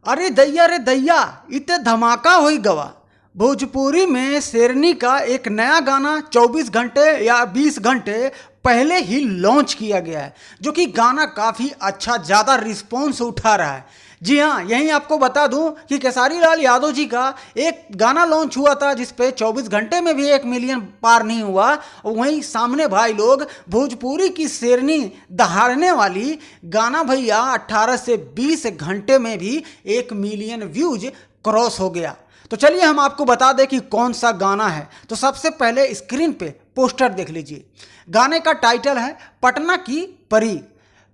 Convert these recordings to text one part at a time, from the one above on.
अरे दैया रे दैया, इते धमाका होई गवा। भोजपुरी में शेरनी का एक नया गाना 24 घंटे या 20 घंटे पहले ही लॉन्च किया गया है, जो कि गाना काफ़ी अच्छा ज़्यादा रिस्पॉन्स उठा रहा है। जी हाँ, यहीं आपको बता दूं कि खेसारी लाल यादव जी का एक गाना लॉन्च हुआ था जिस पे 24 घंटे में भी 1 मिलियन पार नहीं हुआ। और वहीं सामने भाई लोग भोजपुरी की शेरनी दहाड़ने वाली गाना भैया 18 से 20 घंटे में भी 1 मिलियन व्यूज क्रॉस हो गया। तो चलिए हम आपको बता दें कि कौन सा गाना है। तो सबसे पहले स्क्रीन पे पोस्टर देख लीजिए। गाने का टाइटल है पटना की परी।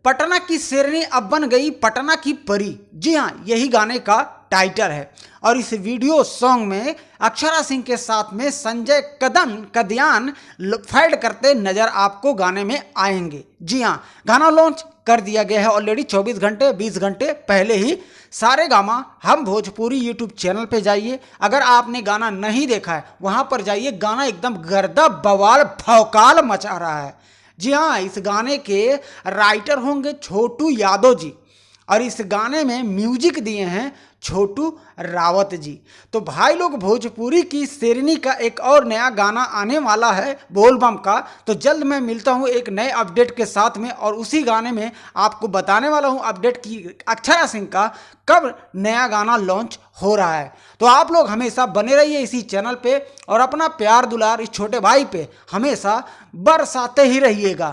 पटना की शेरनी अब बन गई पटना की परी। जी हाँ, यही गाने का टाइटल है। और इस वीडियो सॉन्ग में अक्षरा सिंह के साथ में संजय कदयान फाइट करते नजर आपको गाने में आएंगे। जी हाँ, गाना लॉन्च कर दिया गया है ऑलरेडी 24 घंटे 20 घंटे पहले ही। सारे गामा हम भोजपुरी यूट्यूब चैनल पे जाइए। अगर आपने गाना नहीं देखा है वहाँ पर जाइए। गाना एकदम गर्दा बवाल भौकाल मचा रहा है। जी हाँ, इस गाने के राइटर होंगे छोटू यादव जी और इस गाने में म्यूजिक दिए हैं छोटू रावत जी। तो भाई लोग, भोजपुरी की शेरनी का एक और नया गाना आने वाला है बोलबम का। तो जल्द मैं मिलता हूँ एक नए अपडेट के साथ में और उसी गाने में आपको बताने वाला हूँ अपडेट की अक्षरा सिंह का कब नया गाना लॉन्च हो रहा है। तो आप लोग हमेशा बने रहिए इसी चैनल पे और अपना प्यार दुलार इस छोटे भाई पे हमेशा बरसाते ही रहिएगा।